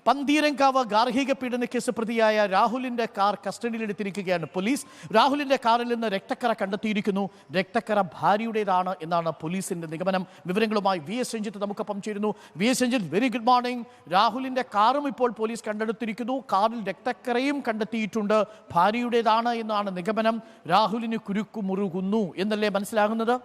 പന്തീരങ്കാവ് ഗാർഹിക പീഡന കേസ് പ്രതിയായ രാഹുലിന്റെ കാർ കസ്റ്റഡിയിലെടുത്തിരിക്കുകയാണ് പോലീസ്. രാഹുലിന്റെ കാറിൽ നിന്ന് രക്തക്കറ കണ്ടെത്തിയിരിക്കുന്നു. രക്തക്കറ ഭാര്യയുടേതാണ് എന്നാണ് പോലീസിന്റെ നിഗമനം. വിവരങ്ങളുമായി വി എസ് രഞ്ജിത്ത് നമുക്കൊപ്പം ചേരുന്നു. V S Ranjith, very good morning. രാഹുലിന്റെ കാറും ഇപ്പോൾ പോലീസ് കണ്ടെടുത്തിരിക്കുന്നു. കാറിൽ രക്തക്കറയും കണ്ടെത്തിയിട്ടുണ്ട്. ഭാര്യയുടേതാണ് എന്നാണ് നിഗമനം. രാഹുലിന് കുരുക്കുമുറുകുന്നു എന്നല്ലേ മനസ്സിലാകുന്നത്?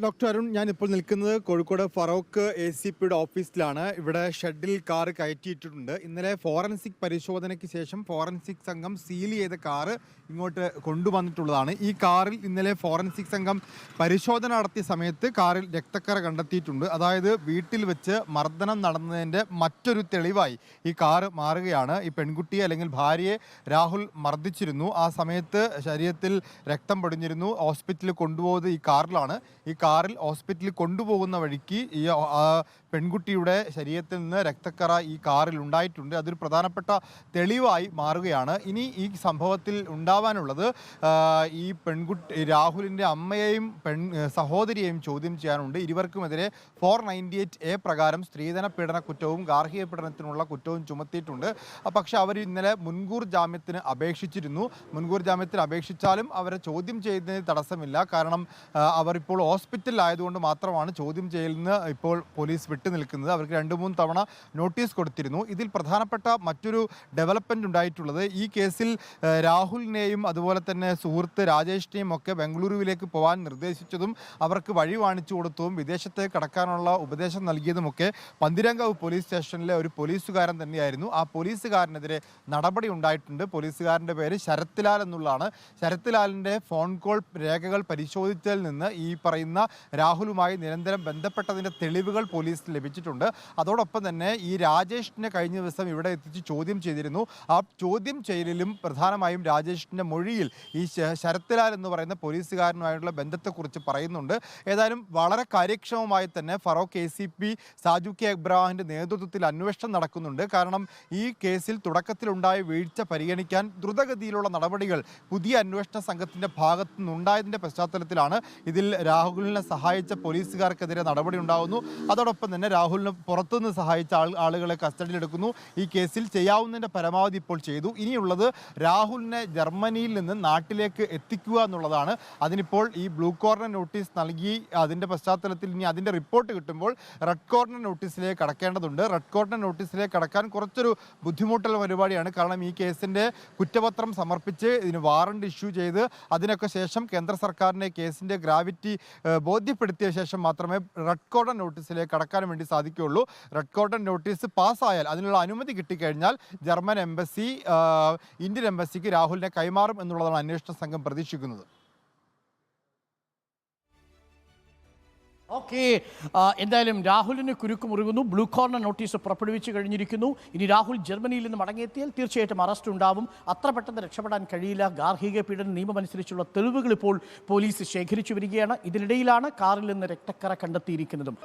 ഡോക്ടർ അരുൺ, ഞാനിപ്പോൾ നിൽക്കുന്നത് കോഴിക്കോട് ഫറോക്ക് ACPയുടെ ഓഫീസിലാണ്. ഇവിടെ ഷെഡിൽ കാർ കയറ്റിയിട്ടുണ്ട്. ഇന്നലെ ഫോറൻസിക് പരിശോധനയ്ക്ക് ശേഷം ഫോറൻസിക് സംഘം സീൽ ചെയ്ത കാറ് ഇങ്ങോട്ട് കൊണ്ടുവന്നിട്ടുള്ളതാണ്. ഈ കാറിൽ ഇന്നലെ ഫോറൻസിക് സംഘം പരിശോധന നടത്തിയ സമയത്ത് കാറിൽ രക്തക്കറ കണ്ടെത്തിയിട്ടുണ്ട്. അതായത് വീട്ടിൽ വെച്ച് മർദ്ദനം നടന്നതിൻ്റെ മറ്റൊരു തെളിവായി ഈ കാറ് മാറുകയാണ്. ഈ പെൺകുട്ടിയെ അല്ലെങ്കിൽ ഭാര്യയെ രാഹുൽ മർദ്ദിച്ചിരുന്നു. ആ സമയത്ത് ശരീരത്തിൽ രക്തം പൊടിഞ്ഞിരുന്നു. ഹോസ്പിറ്റലിൽ കൊണ്ടുപോയത് ഈ കാറിലാണ്. ഈ കാറിൽ ഹോസ്പിറ്റലിൽ കൊണ്ടുപോകുന്ന വഴിക്ക് ഈ പെൺകുട്ടിയുടെ ശരീരത്തിൽ നിന്ന് രക്തക്കറ ഈ കാറിൽ ഉണ്ടായിട്ടുണ്ട്. അതൊരു പ്രധാനപ്പെട്ട തെളിവായി മാറുകയാണ്. ഇനി ഈ സംഭവത്തിൽ ഉണ്ടാവാനുള്ളത് ഈ പെൺകുട്ടി രാഹുലിൻ്റെ അമ്മയെയും സഹോദരിയെയും ചോദ്യം ചെയ്യാനുണ്ട്. ഇരുവർക്കുമെതിരെ 498A പ്രകാരം സ്ത്രീധന പീഡന കുറ്റവും ഗാർഹിക പീഡനത്തിനുള്ള കുറ്റവും ചുമത്തിയിട്ടുണ്ട്. പക്ഷേ അവർ ഇന്നലെ മുൻകൂർ ജാമ്യത്തിന് അപേക്ഷിച്ചിരുന്നു. മുൻകൂർ ജാമ്യത്തിന് അപേക്ഷിച്ചാലും അവരെ ചോദ്യം ചെയ്യുന്നതിന് തടസ്സമില്ല. കാരണം അവർ ഇപ്പോൾ ഹോസ്പിറ്റലിലായതുകൊണ്ട് മാത്രമാണ് ചോദ്യം ചെയ്യലിൽ നിന്ന് ഇപ്പോൾ പോലീസ് വിട്ടുനിൽക്കുന്നത്. അവർക്ക് 2-3 തവണ നോട്ടീസ് കൊടുത്തിരുന്നു. ഇതിൽ പ്രധാനപ്പെട്ട മറ്റൊരു ഡെവലപ്മെൻറ്റ് ഉണ്ടായിട്ടുള്ളത്, ഈ കേസിൽ രാഹുലിനെയും അതുപോലെ തന്നെ സുഹൃത്ത് രാജേഷിനെയും ഒക്കെ ബംഗളൂരുവിലേക്ക് പോകാൻ നിർദ്ദേശിച്ചതും അവർക്ക് വഴി കാണിച്ചു കൊടുത്തതും വിദേശത്തേക്ക് കടക്കാനുള്ള ഉപദേശം നൽകിയതുമൊക്കെ പന്തീരങ്കാവ് പോലീസ് സ്റ്റേഷനിലെ ഒരു പോലീസുകാരൻ തന്നെയായിരുന്നു. ആ പോലീസുകാരനെതിരെ നടപടി ഉണ്ടായിട്ടുണ്ട്. പോലീസുകാരൻ്റെ പേര് ശരത് ലാൽ എന്നുള്ളതാണ്. ശരത് ലാലിൻ്റെ ഫോൺ കോൾ രേഖകൾ പരിശോധിച്ചതിൽ നിന്ന് ഈ പറയുന്ന രാഹുലുമായി നിരന്തരം ബന്ധപ്പെട്ടതിൻ്റെ തെളിവുകൾ പോലീസിന് ലഭിച്ചിട്ടുണ്ട്. അതോടൊപ്പം തന്നെ ഈ രാജേഷിനെ കഴിഞ്ഞ ദിവസം ഇവിടെ എത്തിച്ച് ചോദ്യം ചെയ്തിരുന്നു. ആ ചോദ്യം ചെയ്യലിലും പ്രധാനമായും രാജേഷിൻ്റെ മൊഴിയിൽ ഈ ശരത് ലാൽ എന്ന് പറയുന്ന പോലീസുകാരനുമായുള്ള ബന്ധത്തെക്കുറിച്ച് പറയുന്നുണ്ട്. ഏതായാലും വളരെ കാര്യക്ഷമമായി തന്നെ ഫറോക്ക് ACP സാജു കെ എബ്രഹാമിൻ്റെ നേതൃത്വത്തിൽ അന്വേഷണം നടക്കുന്നുണ്ട്. കാരണം ഈ കേസിൽ തുടക്കത്തിലുണ്ടായ വീഴ്ച പരിഗണിക്കാൻ ദ്രുതഗതിയിലുള്ള നടപടികൾ പുതിയ അന്വേഷണ സംഘത്തിൻ്റെ ഭാഗത്തു നിന്നുണ്ടായതിൻ്റെ പശ്ചാത്തലത്തിലാണ് ഇതിൽ രാഹുലിനെ സഹായിച്ച പോലീസുകാർക്കെതിരെ നടപടി ഉണ്ടാകുന്നു. അതോടൊപ്പം തന്നെ രാഹുലിന് പുറത്തുനിന്ന് സഹായിച്ച ആളുകളെ കസ്റ്റഡിയിലെടുക്കുന്നു. ഈ കേസിൽ ചെയ്യാവുന്നതിൻ്റെ പരമാവധി ഇപ്പോൾ ചെയ്തു. ഇനിയുള്ളത് രാഹുലിനെ ജർമ്മനിയിൽ നിന്ന് നാട്ടിലേക്ക് എത്തിക്കുക എന്നുള്ളതാണ്. അതിനിപ്പോൾ ഈ ബ്ലൂ കോർണർ നോട്ടീസ് നൽകി അതിൻ്റെ പശ്ചാത്തലത്തിൽ ഇനി അതിൻ്റെ റിപ്പോർട്ട് കിട്ടുമ്പോൾ റെഡ് കോർണർ നോട്ടീസിലേക്ക് കടക്കേണ്ടതുണ്ട്. റെഡ് കോർണർ നോട്ടീസിലേക്ക് കടക്കാൻ കുറച്ചൊരു ബുദ്ധിമുട്ടുള്ള പരിപാടിയാണ്. കാരണം ഈ കേസിൻ്റെ കുറ്റപത്രം സമർപ്പിച്ച് ഇതിന് വാറണ്ട് ഇഷ്യൂ ചെയ്ത് അതിനൊക്കെ ശേഷം കേന്ദ്ര സർക്കാരിനെ കേസിൻ്റെ ഗ്രാവിറ്റി ബോധ്യപ്പെടുത്തിയ ശേഷം മാത്രമേ റെഡ് കോർണർ നോട്ടീസിലേക്ക് കടക്കാൻ വേണ്ടി സാധിക്കുകയുള്ളൂ. റെഡ് കോർണർ നോട്ടീസ് പാസ്സായാൽ, അതിനുള്ള അനുമതി കിട്ടിക്കഴിഞ്ഞാൽ ജർമ്മൻ എംബസി ഇന്ത്യൻ എംബസിക്ക് രാഹുലിനെ കൈമാറും എന്നുള്ളതാണ് അന്വേഷണ സംഘം പ്രതീക്ഷിക്കുന്നത്. ഓക്കെ, എന്തായാലും രാഹുലിന് കുരുക്കുമുറുകുന്നു. ബ്ലൂ കോർണർ നോട്ടീസ് പുറപ്പെടുവിച്ചു കഴിഞ്ഞിരിക്കുന്നു. ഇനി രാഹുൽ ജർമ്മനിയിൽ നിന്ന് മടങ്ങിയെത്തിയാൽ തീർച്ചയായിട്ടും അറസ്റ്റ് ഉണ്ടാവും. അത്ര പെട്ടെന്ന് രക്ഷപ്പെടാൻ കഴിയില്ല. ഗാർഹിക പീഡന നിയമമനുസരിച്ചുള്ള തെളിവുകൾ ഇപ്പോൾ പോലീസ് ശേഖരിച്ചു വരികയാണ്. ഇതിനിടയിലാണ് കാറിൽ നിന്ന് രക്തക്കറ കണ്ടെത്തിയിരിക്കുന്നതും.